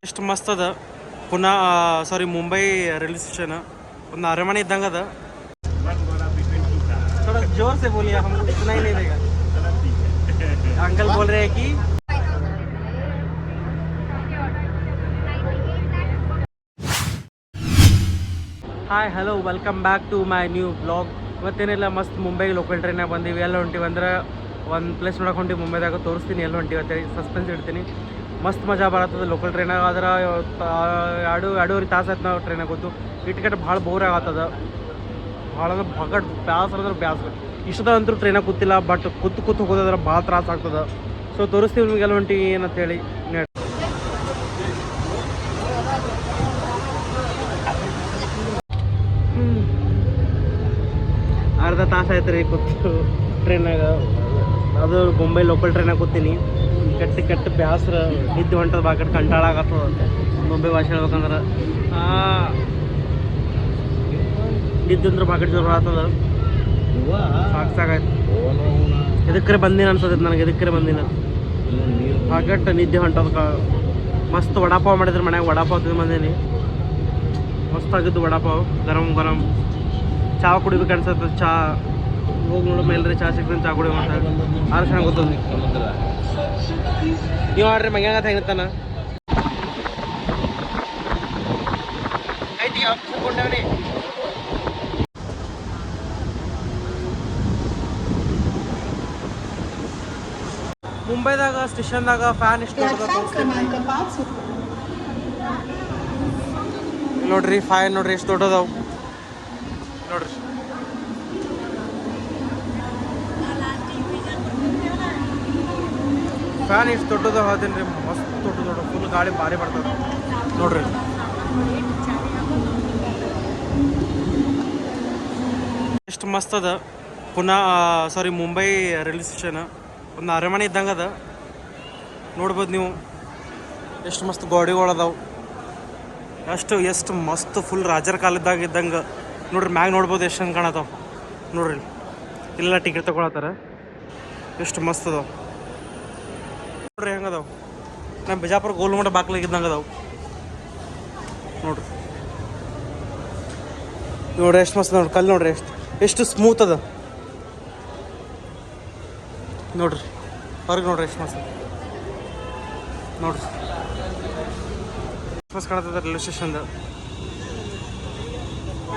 ಎಷ್ಟು ಮಸ್ತ್ ಅದ ಸಾರಿ ಮುಂಬೈ ರೈಲ್ವೆ स्टेशन ಒಂದು ಅರಮನೆ ಇದ್ದಂಗೆ ಅದ थोड़ा जोर से बोलिए हमको इतना ही नहीं देगा अंकल बोल रहे हैं कि hi hello welcome back to my new blog. ಇವತ್ತೇನೆಲ್ಲ ಮಸ್ತ್ ಮುಂಬೈಗೆ ಲೋಕಲ್ ಟ್ರೈನಾಗ ಬಂದೀವಿ. ಎಲ್ಲ ಹೊಂಟಿವಿ ಅಂದ್ರೆ ಒಂದು ಪ್ಲೇಸ್ ನೋಡಕ್ಕೆ ಹೊಂಟಿವಿ ಮುಂಬೈದಾಗ. ತೋರಿಸ್ತೀನಿ ಎಲ್ಲ ಹೊಂಟಿವಿ ಅಂತ ಸಸ್ಪೆನ್ಸ್ ಇಡ್ತೀನಿ. ಮಸ್ತ್ ಮಜಾ ಬರತ್ತದ ಲೋಕಲ್ ಟ್ರೈನಾಗ. ಆದ್ರೆ ಎರಡೂವರೆ ತಾಸು ಆಯ್ತು ನಾವು ಟ್ರೈನಾಗ ಕೂತು. ಟಿಕೆಟ್ ಭಾಳ ಬೋರ್ ಆಗತ್ತದ. ಭಾಳ ಅಂದ್ರೆ ಬಗಟ್ ಬ್ಯಾಸರ ಅಂದ್ರೆ ಬ್ಯಾಸರ. ಇಷ್ಟದ ಅಂತೂ ಟ್ರೈನಾಗ ಕೂತಿಲ್ಲ, ಬಟ್ ಕೂತು ಹೋಗೋದಾದ್ರೆ ಭಾಳ ತ್ರಾಸ ಆಗ್ತದೆ. ಸೊ ತೋರಿಸ್ತೀವಿ ನಿಮಗೆಲ್ಲ ಹೊಂಟಿವಿ ಏನಂತೇಳಿ. ಅರ್ಧ ತಾಸು ಆಯ್ತು ರೀ ಕೂತು ಟ್ರೈನಾಗ. ಅದು ಮುಂಬೈ ಲೋಕಲ್ ಟ್ರೈನಾಗ ಕೂತೀನಿ. ಕೆಟ್ಟ ಬ್ಯಾಸ್ರ ನಿದ್ದೆ ಹೊಂಟದ ಬಾಕಟ್ ಕಂಟಾಳ ಆಗತ್ತದ. ಮುಂಬೈ ಭಾಷೆ ಹೇಳ್ಬೇಕಂದ್ರೆ ನಿದ್ದೆ ಅಂದ್ರೆ ಬಾಕಟ್ ಜೋರು ಆಗ್ತದ. ಸಾಕಾಯ್ತು. ಎದಕ್ಕರೆ ಬಂದಿನ ಅನ್ಸೋದೈತೆ ನನಗೆ. ಎದಕ್ಕರೆ ಬಂದಿನ ಬಾಕಟ್ ನಿದ್ದೆ ಹೊಂಟದ. ಮಸ್ತ್ ವಡಾಪಾವ್ ಮಾಡಿದ್ರೆ ಮನ್ಯಾಗ ವಡಾಪಾವ್ ತಿಂದು ಬಂದೀನಿ. ಮಸ್ತ್ ಆಗಿದ್ದು ವಡಾಪಾವ್. ಗರಂ ಚಹಾ ಕುಡಿಬೇಕು ಅನ್ಸತ್ತೆ. ಚಹಾ ಹೋಗಿ ನೋಡೋ ಮೇಲ್ರಿ ಚಹಾ ಸಿಗ್ತದೆ. ಚಹಾ ಕುಡಿ ಮತ್ತೆ ಆರು ಚೆನ್ನಾಗಿ ಗೊತ್ತದ. ನೀವು ಆಡ್ರಿ ಮಂಗ್ಯಾಂಗತ್ತ ಹೆಂಗತ್ತಾನ ಐತಿ ಕೊಂಡವ್ರಿ. ಮುಂಬೈದಾಗ ಸ್ಟೇಷನ್ದಾಗ ಫ್ಯಾನ್ ಎಷ್ಟು ನೋಡ್ರಿ. ಫ್ಯಾನ್ ನೋಡ್ರಿ ಎಷ್ಟು ದೊಡ್ಡದಾವು ನೋಡ್ರಿ. ಫ್ಯಾನ್ ಎಷ್ಟು ದೊಡ್ಡದ ಹೋದೇನು ರೀ. ಮಸ್ತ್ ದೊಡ್ಡ ಫುಲ್ ಗಾಳಿ ಭಾರಿ ಬರ್ತದೆ ನೋಡ್ರಿ. ಎಷ್ಟು ಮಸ್ತ್ ಅದ. ಸಾರಿ ಮುಂಬೈ ರೈಲ್ವೆ ಸ್ಟೇಷನ್ ಒಂದು ಅರಮನೆ ಇದ್ದಂಗೆ ಅದ. ನೋಡ್ಬೋದು ನೀವು ಎಷ್ಟು ಮಸ್ತ್ ಗೋಡೆಗಳದಾವು. ಎಷ್ಟು ಮಸ್ತ್ ಫುಲ್ ರಾಜರ ಕಾಲದಾಗ ಇದ್ದಂಗೆ ನೋಡ್ರಿ. ಮ್ಯಾಗ ನೋಡ್ಬೋದು ಎಷ್ಟು ಹಂಗೆ ಕಾಣತ್ತಾವ ನೋಡ್ರಿ. ಇಲ್ಲ ಟಿಕೆಟ್ ತೊಗೊಳತ್ತಾರ. ಎಷ್ಟು ಮಸ್ತ್ ಅದಾವ ನೋಡ್ರಿ. ಹೆಂಗೆ ಅದಾವ ನಮ್ಮ ಬಿಜಾಪುರ ಗೋಲ್ಗುಂಬಟ ಬಾಕ್ಲಾಗಿದ್ದಂಗೆ ಅದಾವು ನೋಡ್ರಿ. ಎಷ್ಟು ಮಸ್ತ್ ನೋಡ್ರಿ. ಕಲ್ಲು ನೋಡ್ರಿ ಎಷ್ಟು ಸ್ಮೂತ್ ಅದ ನೋಡ್ರಿ. ಹೊರಗೆ ನೋಡ್ರಿ ಎಷ್ಟು ಮಸ್ತ್ ನೋಡ್ರಿ. ಮಸ್ತ್ ಕಾಣತ್ತದ ರೈಲ್ವೆ ಸ್ಟೇಷನ್ದ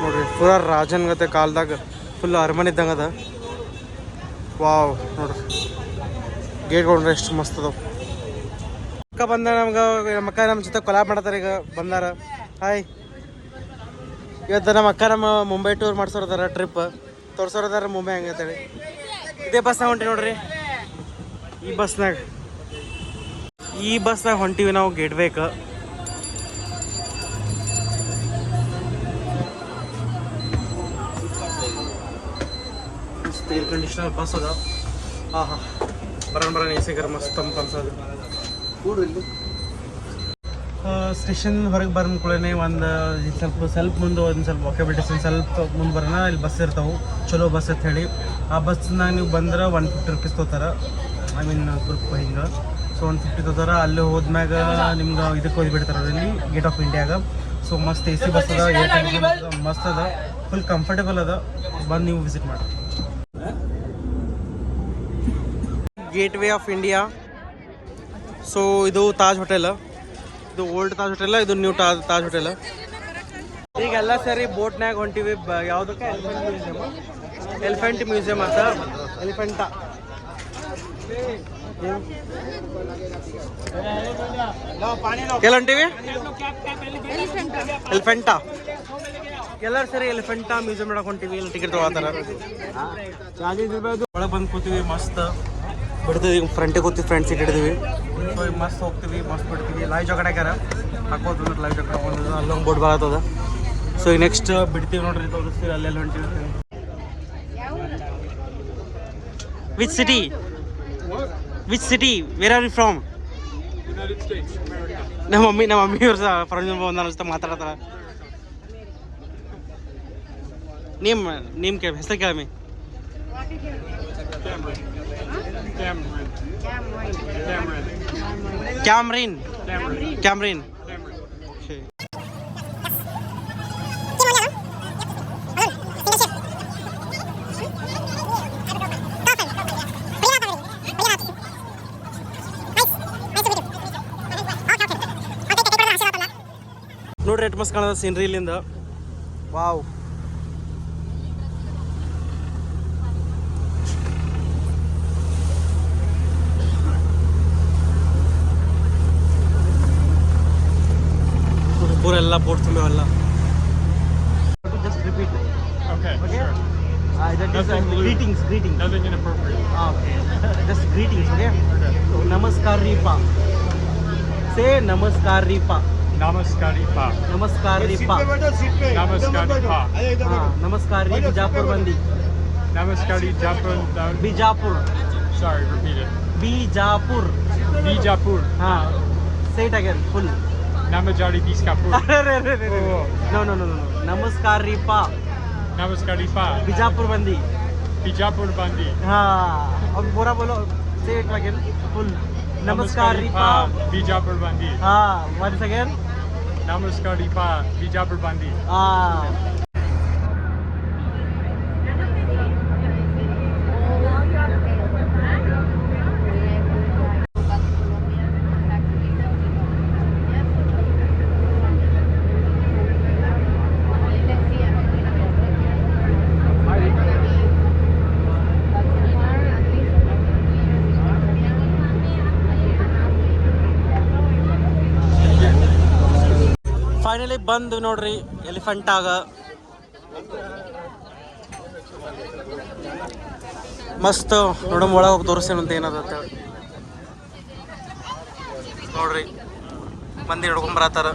ನೋಡ್ರಿ. ಪೂರಾ ರಾಜನ್ ಗತೆ ಕಾಲದಾಗ ಫುಲ್ ಅರಮನೆ ಇದ್ದಂಗೆ ಅದ. ವಾವ್ ನೋಡ್ರಿ. ಗೇಟ್ ನೋಡ್ರಿ ಎಷ್ಟು ಮಸ್ತ್ ಅದಾವ. ಅಕ್ಕ ಬಂದ ನಮ್ಮ ಜೊತೆ ಕೊಲಾಬ್ ಮಾಡತ್ತಾರ. ಈಗ ಬಂದಾರ. ಹಾಯ್. ಇವತ್ತು ನಮ್ಮ ಅಕ್ಕ ಮುಂಬೈ ಟೂರ್ ಮಾಡ್ಸೋರದಾರ. ಟ್ರಿಪ್ ತೋರ್ಸೋರದಾರ ಮುಂಬೈ ಹಂಗೆ ಅಂತೇಳಿ. ಇದೇ ಬಸ್ನಾಗ ಹೊಂಟಿ ನೋಡ್ರಿ. ಈ ಬಸ್ನಾಗ ಹೊಂಟಿವಿ ನಾವು ಗೇಟ್ ವೇಕ. ಏರ್ ಕಂಡೀಷನರ್ ಬಸ್ ಅದ. ಬರೋಣ ಎ ಸಿಗರ ಮಸ್ತ್ ತಂಪು ಅನ್ಸೋದು. ಸ್ಟೇಷನ್ ಹೊರಗೆ ಬಂದ ಕೂಡಲೇ ಒಂದು ಸ್ವಲ್ಪ ಮುಂದೆ ಒಂದು ಸ್ವಲ್ಪ ವಾಕೇಬಲ್ ಡಿಸ್ಟೆನ್ಸ್ ಸ್ವಲ್ಪ ಮುಂದೆ ಬರೋಣ. ಇಲ್ಲಿ ಬಸ್ ಇರ್ತಾವೆ ಚಲೋ ಬಸ್ ಅಂತ ಹೇಳಿ. ಆ ಬಸ್ನಾಗ ನೀವು ಬಂದ್ರೆ 150 ರೂಪೀಸ್ ತೊಗೋತಾರೆ. ಐ ಮೀನ್ ಗ್ರೂಪ್ ಹಿಂಗೆ. ಸೊ 150 ತೊಗೋತಾರೆ. ಅಲ್ಲಿ ಹೋದ್ಮ್ಯಾಗ ನಿಮ್ಗೆ ಇದಕ್ಕೆ ಹೋಗಿಬಿಡ್ತಾರೆ ಇಲ್ಲಿ ಗೇಟ್ ಆಫ್ ಇಂಡಿಯಾಗ. ಸೊ ಮಸ್ತ್ ಎ ಸಿ ಬಸ್ ಅದ. ಏರ್ ಕಂಡೀಷನ್ ಮಸ್ತ್ ಅದ. ಫುಲ್ ಕಂಫರ್ಟೇಬಲ್ ಅದ. ಬಂದು ನೀವು ವಿಸಿಟ್ ಮಾಡಿ. Gate way of India. So ಇದು ತಾಜ್ ಹೋಟೆಲ್. ಇದು ಓಲ್ಡ್ ತಾಜ್ ಹೋಟೆಲ್. ಇದು ನ್ಯೂ ತಾಜ್ ಹೋಟೆಲ್. ಈಗೆಲ್ಲ ಸರಿ ಬೋಟ್ನಾಗ ಹೊಂಟಿವಿ. ಯಾವುದಕ್ಕೆ ಎಲಿಫೆಂಟ್ ಮ್ಯೂಸಿಯಂ ಅಂತ. ಎಲಿಫೆಂಟಾ ಎಲ್ಲ ಹೊಂಟಿವಿ. ಎಲಿಫೆಂಟಾ ಎಲ್ಲರೂ ಸರಿ ಎಲಿಫೆಂಟಾ ಮ್ಯೂಸಿಯಂ ನೋಡಕ್ ಹೊಂಟಿವಿ. ಇಲ್ಲಿ ಟಿಕೆಟ್ ತೊಗೊಳ್ತಾರ. ಒಳಗೆ ಬಂದು ಕೂತೀವಿ. ಮಸ್ತ್ ಬಿಡ್ತೀವಿ. ಫ್ರಂಟಿಗೆ ಕೂತೀವಿ. ಫ್ರಂಟ್ ಸೀಟ್ ಹಿಡಿದೀವಿ. ಸೊ ಮಸ್ತ್ ಹೋಗ್ತೀವಿ. ಮಸ್ತ್ ಬಿಡ್ತೀವಿ. ಲೈವ್ ಜಾಕೆಟ್ ಹಾಕ್ಯಾರ. ಹಾಕೋದು ಲೈವ್ ಜಾಕೆಟ್ ಹಾಕೊಂಡು ಅಲ್ಲೊಂದು ಬೋರ್ಡ್ ಬರತ್ತದ. ಸೊ ಈಗ ನೆಕ್ಸ್ಟ್ ಬಿಡ್ತೀವಿ ನೋಡ್ರಿ. ತೋರಿಸ್ತೀವಿ ಅಲ್ಲೆಲ್ಲ ಹೊಂಟಿವಿ. Which city where are you from? ನಮ್ಮ ಮಮ್ಮಿ ಅವ್ರು ಸಹ ಫ್ರೆಂಡ್ ಬಂದ ಜೊತೆ ಮಾತಾಡ್ತಾರ. ನೇಮ್ ಕೇಳ ಹೆಸರು ಕೇಳಮ್ಮಿ. Cameron. ನೋಡ್ರಿ ಎಟ್ ಮಸ್ತ್ ಕಾಣದ ಸೀನ್ರಿ ಇಲ್ಲಿಂದ. ವಾವ್, ಪೂರ ಎಲ್ಲ ಬೋಟ್ ತುಂಬೇವಲ್ಲ. Just repeat. Okay, Okay. sure. That is Nothing lewd. greetings. Nothing inappropriate. Okay. Just greetings, okay? Okay. So, namaskar ripa. Say namaskar ripa. Namaskari pa. Namaskar ripa. Namaskari pa. Namaskar ri Bijapur bandi. Namaskari Japur. Bijapur. Sorry, repeat it. Bijapur. Bijapur. Say it again, full. Namajari Biskapur. Oh. No. Namaskar ripa. Namaskari pa. Bijapur bandi. Bijapur bandi. अब पूरा बोलो. Say it again, full. Namaskar ripa. Bijapur bandi. Once again. Namaskari pa. Bijapur bandi. Finally ಬಂದು ನೋಡ್ರಿ ಎಲಿಫೆಂಟಾಗ. ಮಸ್ತ್ ನೋಡಮ್ ಒಳಗೆ ಹೋಗಿ ತೋರಿಸ್ತೇನಂತ ಏನದ ನೋಡ್ರಿ. ಮಂದಿ ಹಿಡ್ಕೊಂಬರತ್ತಾರ.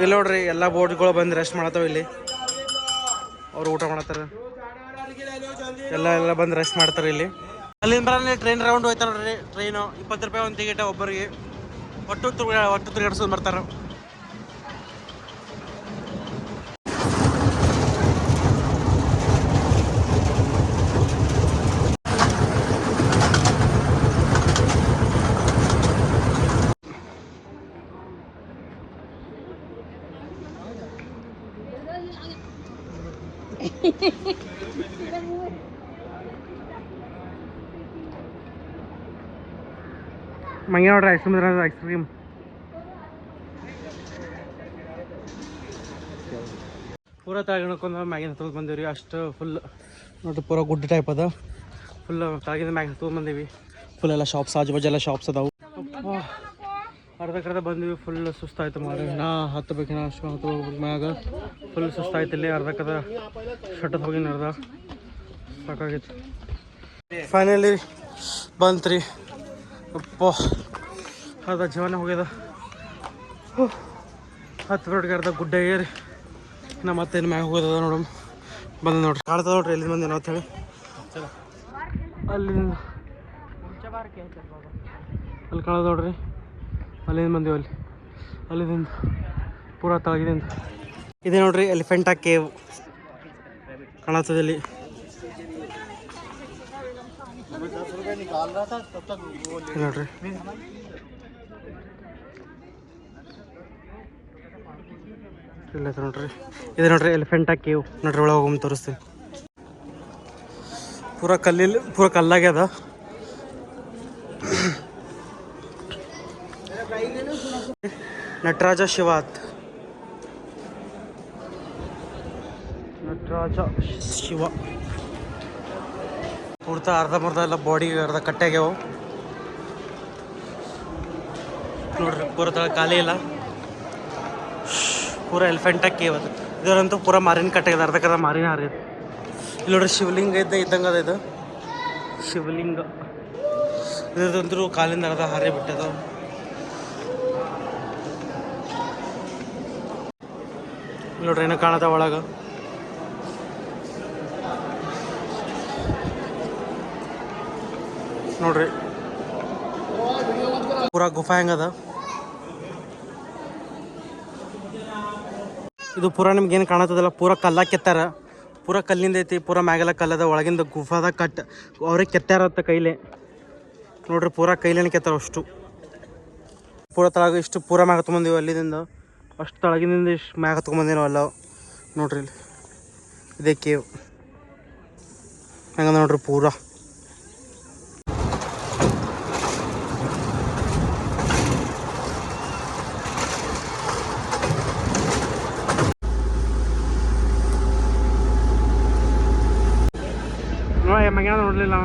ಇಲ್ಲಿ ನೋಡ್ರಿ ಎಲ್ಲ ಬೋಟ್ಗಳು ಬಂದು ರೆಸ್ಟ್ ಮಾಡತ್ತಾವ. ಇಲ್ಲಿ ಅವ್ರು ಊಟ ಮಾಡತ್ತಾರ. ಎಲ್ಲ ಬಂದು ರೆಸ್ಟ್ ಮಾಡ್ತಾರೆ ಇಲ್ಲಿ. ಅಲ್ಲಿಂದ ಬರ ಟ್ರೈನ್ ರೌಂಡ್ ಹೋಯ್ತಾರ ನೋಡ್ರಿ. ಟ್ರೈನು 20 ರೂಪಾಯಿ ಒಂದು ಟಿಕೆಟ್ ಒಬ್ಬರಿಗೆ. ಒಟ್ಟು ತಿರುಗಾಡ್ಸ್ಕೊಂಡು ಬರ್ತಾರೆ. ಮಂಗೆ ನೋಡ್ರಿ ಐಸ್ ಕ್ರೀಮ್ ಪೂರ ತಳಗಿಣಕೊಂಡ ಮ್ಯಾಗಿನ ತೊಗೊಂಡು ಬಂದೀವಿ. ಅಷ್ಟು ಫುಲ್ ನೋಡ್ರಿ ಪೂರ ಗುಡ್ ಟೈಪ್ ಅದ. ಫುಲ್ ತಳಗಿಂದ ಮ್ಯಾಗಿನ ತೊಗೊಂಡು ಬಂದೀವಿ. ಫುಲ್ ಎಲ್ಲ ಶಾಪ್ಸ್, ಆಜು ಬಾಜು ಎಲ್ಲ ಶಾಪ್ಸ್ ಅದಾವು. ಅರ್ಧಕ್ಕರ್ಧ ಬಂದ್ವಿ. ಫುಲ್ ಸುಸ್ತಾಯ್ತು ಮಾರಿ. ಹತ್ತಬೇಕಿನ ಅಷ್ಟು ಹೋಗ್ಬೇಕು ಮ್ಯಾಗ. ಫುಲ್ ಸುಸ್ತಾಯ್ತು. ಇಲ್ಲಿ ಅರ್ಧಕ್ಕರ್ಧ ಶಟತ್ ಹೋಗಿ ಅರ್ಧ ಸಾಕಾಗಿತ್ತು. ಫೈನಲಿ ಬಂತ್ರಿ. ಅಪ್ಪ ಅರ್ಧ ಜೀವನ ಹೋಗ್ಯದ. ಹತ್ತು ರೋಡ್ಗೆ ಅರ್ಧ ಗುಡ್ಡ ಏರಿ ನಾ ಮತ್ತೇನು ಮ್ಯಾಗ ಹೋಗೋದ ನೋಡಮ್. ಬಂದ ನೋಡ್ರಿ ಕಾಣ್ತದ ನೋಡ್ರಿ ಎಲ್ಲಿಂದ ಬಂದೆ ನಾವು ಹೇಳಿ. ಅಲ್ಲಿಂದ ಅಲ್ಲಿ ಕಾಣೋದು ನೋಡ್ರಿ. ಅಲ್ಲಿಂದ ಬಂದೀವಿ. ಅಲ್ಲಿಂದ ಪೂರಾ ತಳಗಿದಿಂದ ಇದೆ ನೋಡ್ರಿ ಎಲಿಫೆಂಟಾ ಕೇವ್ ಕಾಣತ್ತದಲ್ಲಿ. ನೋಡ್ರಿ ಇಲ್ಲ ನೋಡ್ರಿ ಇದೆ ನೋಡ್ರಿ ಎಲಿಫೆಂಟಾ ಕೇವ್ ನೋಡ್ರಿ. ಒಳಗೆ ಹೋಗಿ ತೋರಿಸ್ತೀನಿ. ಪೂರ ಕಲ್ಲಾಗ್ಯದ. ನಟರಾಜ ಶಿವ ಪೂರ್ತ ಅರ್ಧಂಬರ್ಧ ಎಲ್ಲ ಬಾಡಿ ಅರ್ಧ ಕಟ್ಟಾಗ್ಯಾವ ನೋಡ್ರಿ. ಪೂರ ತಳ ಖಾಲಿ ಇಲ್ಲ. ಪೂರ ಎಲಿಫೆಂಟಾ ಕೇವ್ ಅದು. ಇದರಂತೂ ಪೂರ ಮಾರಿನ ಕಟ್ಟಾಗ್ಯದ. ಅರ್ಧಕ್ಕರ್ಧ ಮಾರಿನ ಹಾರಿದ. ಇಲ್ಲಿ ನೋಡ್ರಿ ಶಿವಲಿಂಗ ಇದ್ದಂಗೆ ಅದ. ಇದು ಶಿವಲಿಂಗ. ಇದ್ರದಂತೂ ಕಾಲಿಂದ ಅರ್ಧ ಹಾರೇ ಬಿಟ್ಟದ. ನೋಡ್ರಿ ಏನೋ ಕಾಣದ ಒಳಗೆ. ನೋಡ್ರಿ ಪೂರಾ ಗುಫಾ ಹೆಂಗದ. ಇದು ಪೂರಾ ನಿಮ್ಗೆ ಏನು ಕಾಣತ್ತದಲ್ಲ ಪೂರಾ ಕಲ್ಲ ಕೆತ್ತಾರ. ಪೂರ ಕಲ್ಲಿಂದ ಐತಿ, ಪೂರ ಮ್ಯಾಗೆಲ್ಲ ಕಲ್ಲದ, ಒಳಗಿಂದ ಗುಫಾದ ಕಟ್ ಅವ್ರಿಗೆ ಕೆತ್ತಾರತ್ತ ಕೈಲೇ ನೋಡ್ರಿ, ಪೂರ ಕೈಲೇನೆ ಕೆತ್ತಾರ ಅಷ್ಟು. ಪೂರ ತಳಗ ಇಷ್ಟು ಪೂರ ಮ್ಯಾಗ ತೊಗೊಂಬಂದೀವಿ ಅಲ್ಲಿದಿಂದ, ಅಷ್ಟು ತಳಗಿನಿಂದ ಇಷ್ಟು ಮ್ಯಾಗ ತೊಗೊಂಬಂದೀವಿ ನಾವು ಎಲ್ಲ. ನೋಡ್ರಿ ಇಲ್ಲಿ ಇದೇ ಕೇವ್ ಹೆಂಗದ ನೋಡ್ರಿ ಪೂರ. ಮಗ ನೋಡ್ಲಿಲ್ಲ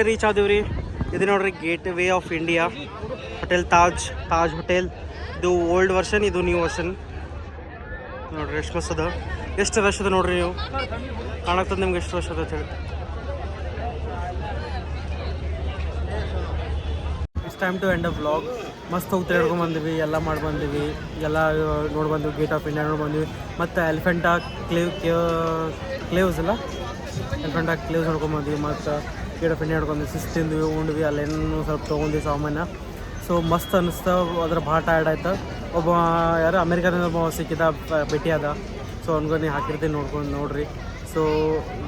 ರೀಚ್ ಆದೇವ್ರಿ. ಇದು ನೋಡ್ರಿ gate way of India hotel, Taj hotel. ಇದು ಓಲ್ಡ್ ವರ್ಷನ್, ಇದು ನ್ಯೂ ವರ್ಷನ್. ನೋಡ್ರಿ ಎಷ್ಟು ಮಸ್ತ್ ಅದ, ಎಷ್ಟು ರಶ್ ಅದ ನೋಡ್ರಿ. ನೀವು ಕಾಣಕ್ತದ ನಿಮ್ಗೆ ಎಷ್ಟು ರಶ್ ಅದ ಅಂತ ಹೇಳಿ. It's time to end a vlog. ಮಸ್ತ್ ಹೋಗಿ ತಿರ್ಗಾಡ್ಕೊಂಡು ಬಂದಿವಿ, ಎಲ್ಲ ಮಾಡಿ ಬಂದಿವಿ, ಎಲ್ಲ ನೋಡಿ ಬಂದಿವಿ. ಗೇಟ್ ಆಫ್ ಇಂಡಿಯಾ ನೋಡಿ ಬಂದಿವಿ. ಮತ್ತು ಎಲಿಫೆಂಟಾ ಕ್ಲೇವ್ಸ್ ಅಲ್ಲ, ಎಲಿಫೆಂಟಾ ಕ್ಲೇವ್ಸ್ ನೋಡ್ಕೊಂಡು ಬಂದ್ವಿ. ಮತ್ತು ಗೇಟ್ ಆಫ್ ಇಂಡಿಯಾ ನೋಡ್ಕೊಂಡು ತಿಂದ್ವಿ, ಉಂಡ್ವಿ, ಅಲ್ಲೇನು ಸ್ವಲ್ಪ ತೊಗೊಂಡ್ವಿ ಸಾಮಾನ್ಯ. ಸೊ ಮಸ್ತ್ ಅನ್ನಿಸ್ತಾ, ಅದ್ರ ಭಾಳ ಟಯರ್ಡ್ ಆಯ್ತು. ಒಬ್ಬ ಯಾರು ಅಮೇರಿಕಾದಿಂದ ಒಬ್ಬ ಸಿಕ್ಕಿದ, ಭೇಟಿ ಅದ. ಸೊ ಅವ್ನಿಗೂ ನೀವು ಹಾಕಿರ್ತೀನಿ, ನೋಡ್ರಿ. ಸೊ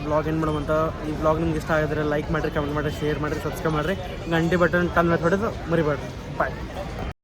ವ್ಲಾಗ್ ಏನು ಮಾಡೋವಂತ. ಈ ವ್ಲಾಗ್ ನಿಮ್ಗೆ ಇಷ್ಟ ಆಗಿದ್ರೆ ಲೈಕ್ ಮಾಡಿರಿ, ಕಮೆಂಟ್ ಮಾಡಿರಿ, ಶೇರ್ ಮಾಡಿರಿ, ಸಬ್ಸ್ಕ್ರೈಬ್ ಮಾಡಿರಿ, ಗಂಟೆ ಬಟನ್ ಟನ್ ಹೊಡೆದು ಮರಿಬೇಡ್ರಿ. ಬಾಯ್.